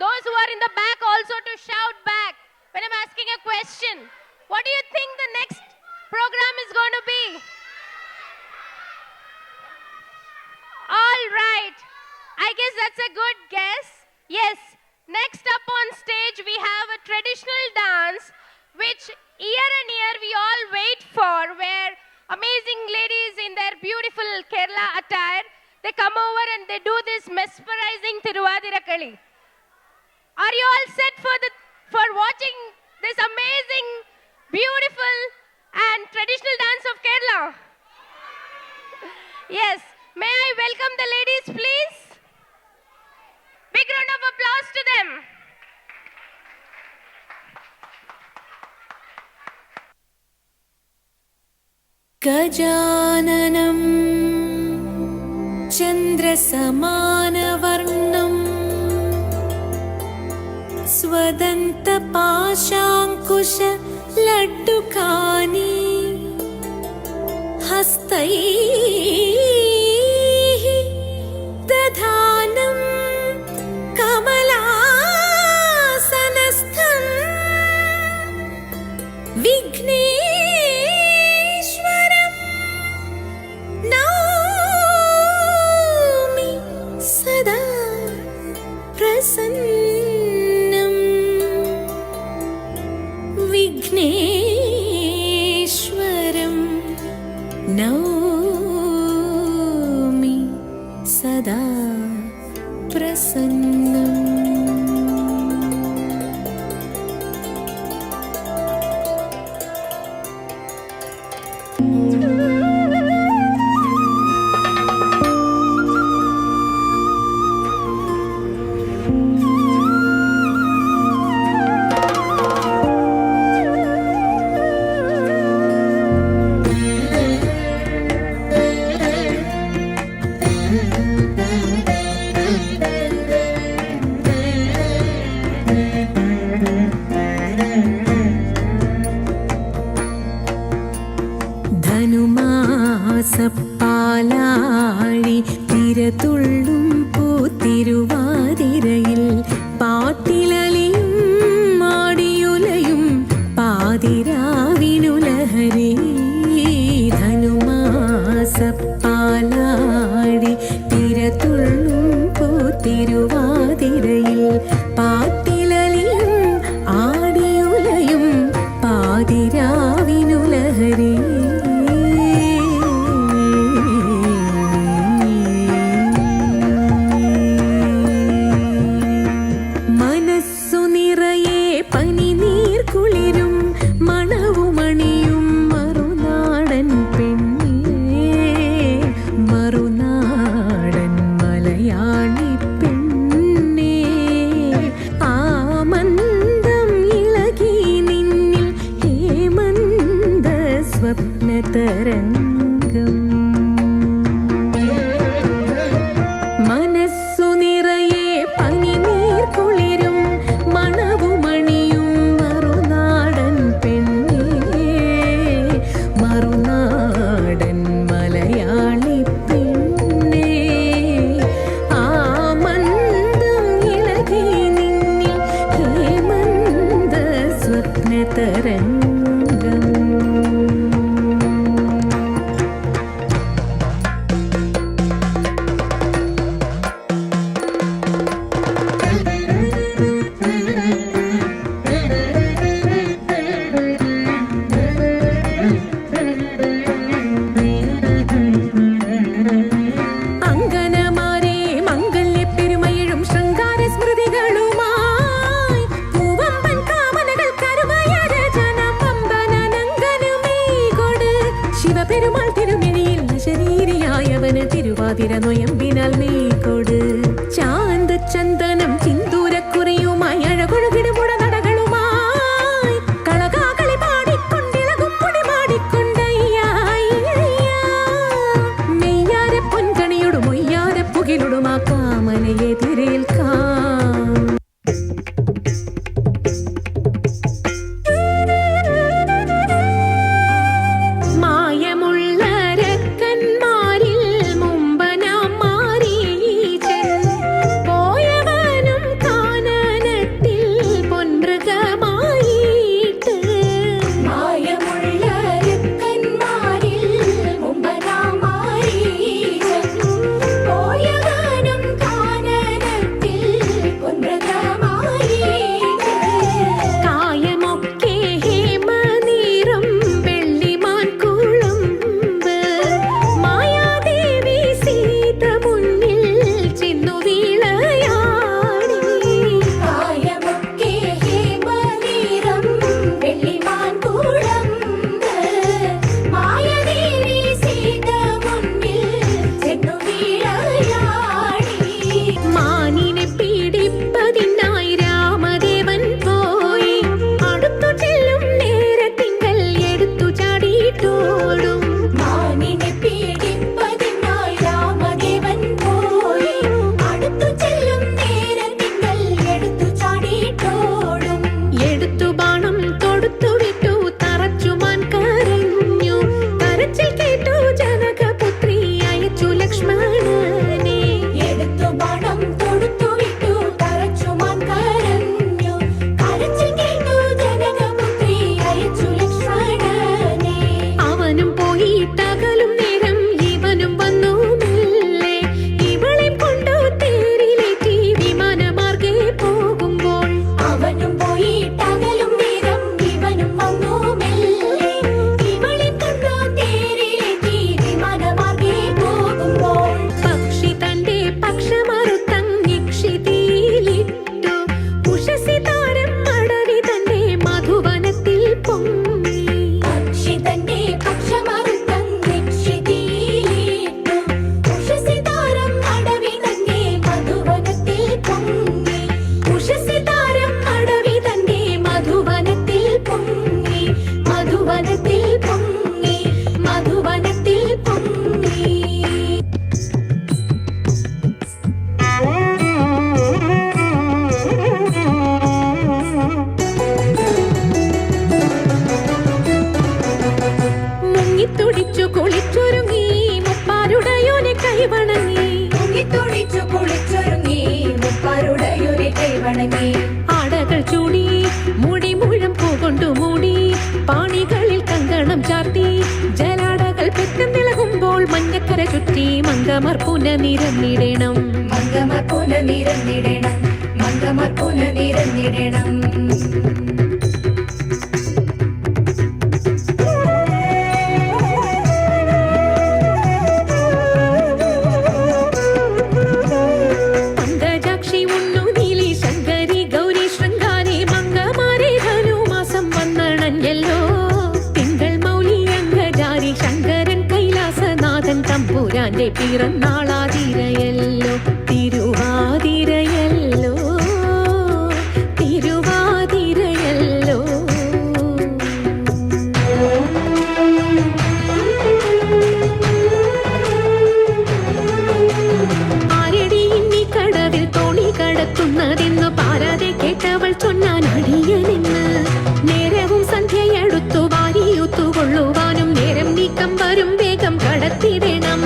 Those who are in the back also to shout back when I'm asking a question. What do you think the next program is going to be? All right. I guess that's a good guess. Yes. Next up on stage, we have a traditional dance which year and year we all wait for, where amazing ladies in their beautiful Kerala attire, they come over and they do this mesmerizing Thiruvathirakkali. Are you all set for watching this amazing, beautiful and traditional dance of Kerala? Yes. May I welcome the ladies, please? Big round of applause to them. गजाननं चन्द्रसमानवर्णं स्वदन्तपाशाङ्कुशलड्डुकानि हस्तैः दधानं कमलासनस्थं विघ्नेश्वरं नौमि सदा प्रसन्नं विघ्नेश्वरं नौमि सदा प्रसन्नम् ധനുമാസപ്പാലാഴി തിരതുള്ളും പൂത്തിരുവാതിരയിൽ പാട്ടിലലിയും മാടിയുലയും പാതിരാവിനുലഹരി. ധനുമാസപ്പാലാഴി തിരതുള്ളും പൂത്തിരുവാതിരയിൽ പാട്ടിലലിയും ആടിയുലയും പാതിരാവിനുലഹരി. മനസ്സു നിറയെ പനിനീർ കുളിരും മണവുമണിയും മറുനാടൻ പെണ്ണേ, മറുനാടൻ മലയാളി പെണ്ണേ. ആ മന്ദം ഇളകി നിന്നിൽ ഹേമന്ത സ്വപ്നതരംഗം. തിരുവാതിരനൊയമ്പിനാൽ മേക്കൊട് ചാന്ത ചന്ദനം ചിന്തൂരക്കുറിയുമായി അഴകൊഴുകിടുമുട നടകളുമായി കളകാകളി പാടിക്കൊണ്ടിളകും പൊടി പാടിക്കൊണ്ടയ്യായി മെയ്യാര പൊൻകണിയോടും മൊയ്യാര പുകിലൊടും ആ കാമനയെ തിരേൽക്കാം. പോയവനും കാന വണങ്ങി ആടകൾ ചൂടി മുടി മുഴം പൂകൊണ്ടു മൂടി പാണികളിൽ കങ്കണം ചാർത്തി ജലാടകൾ പെട്ടെന്നിളകുമ്പോൾ മഞ്ഞക്കര ചുറ്റി മങ്കമർ പുനനിരന്നിടണം മംഗമർ പുനനിരന്നിടണം മംഗമർ പുനനിരന്നിടണം തമ്പുരാന്റെ പിറന്നാളാതിരയല്ലോ തിരുവാതിരയല്ലോ തിരുവാതിരയല്ലോ ആരടി ഇന്നി കടവിൽ തോണി കടത്തുന്നതെന്ന് പാരാതെ കേട്ടവൾ ചൊന്നാൻ അടിയനെന്ന് നേരവും സന്ധ്യയെടുത്തു വാരിയൂത്തുകൊള്ളുവാനും നേരം നീക്കം വരും വേഗം കടത്തിടണം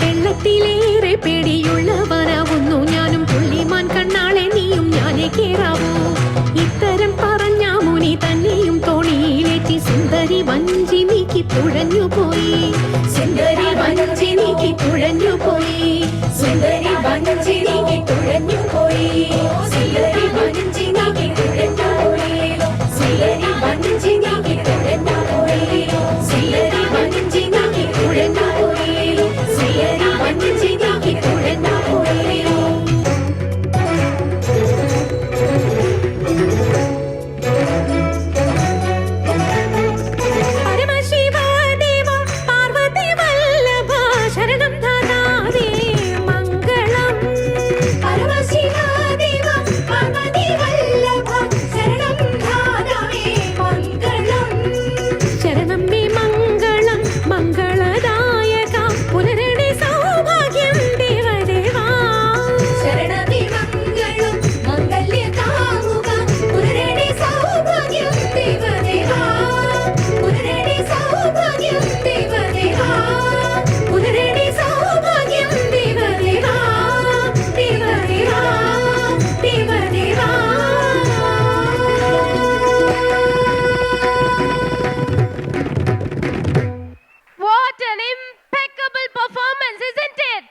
വെള്ളത്തിലേറെ പേടിയുള്ളവനാവുന്നു ഞാനും പുള്ളിമാൻ കണ്ണാളെ നീയും ഞാനേ കേറാവൂ ഇത്തരം പറഞ്ഞ മുനി തന്നെയും തോണിയിലേറ്റി സുന്ദരി വഞ്ചി നീക്കി തുഴഞ്ഞുപോയി സുന്ദരി വഞ്ചി നീക്കി തുഴഞ്ഞുപോയി സുന്ദരി വഞ്ചി നീക്കി തുഴഞ്ഞുപോയി സുന്ദരി വഞ്ചി നീക്കി തുഴഞ്ഞുപോയി സുന്ദരി വഞ്ചി നീക്കി തുഴഞ്ഞുപോയി സുന്ദരി വഞ്ചി നീക്കി തുഴഞ്ഞുപോയി സുന്ദരി വഞ്ചി നീക്കി തുഴഞ്ഞുപോയി പരമശിവദേവ പാർവതി വല്ലഭ ശരണം ധാതാവേ മംഗളം പരമശിവദേവ പാർവതി വല്ലഭ ശരണം ധാതാവേ മംഗളം ശരണം മേ മംഗളം മംഗളദായക പുനരണേ സൗഭാഗ്യം ദേവദേവാ ശരണമേ മംഗളം മംഗല്യകാമുക പുനരണേ സൗഭാഗ്യം ദേവദേവാ പുനരണേ സൗഭാഗ്യം ദേവദേവാ പുനരണേ സൗഭാഗ്യം ദേവദേവാ ദേവദേവാ ദേവദേവാ What an impeccable performance, isn't it?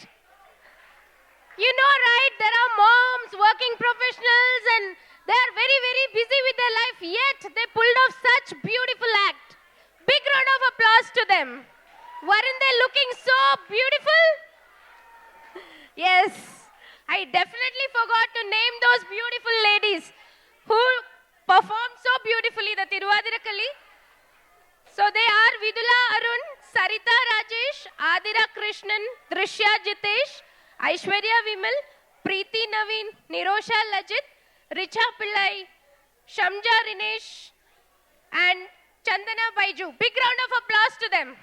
You know, right? There are moms, working professionals, and they are very, very busy with their life, yet they pulled off such beautiful act. Big round of applause to them. Weren't they looking so beautiful? Yes, I definitely forgot to name those beautiful ladies who performed so beautifully the Tiruvathirakalli. So they are Vidula Arun, Sarita Rajesh, Adira Krishnan, Drishya Jitesh, Aishwarya Vimal, Preeti Naveen, Nirosha Lajit, Richa Pillai, Shamja Rinesh, and Chandana Baiju. Big round of applause to them.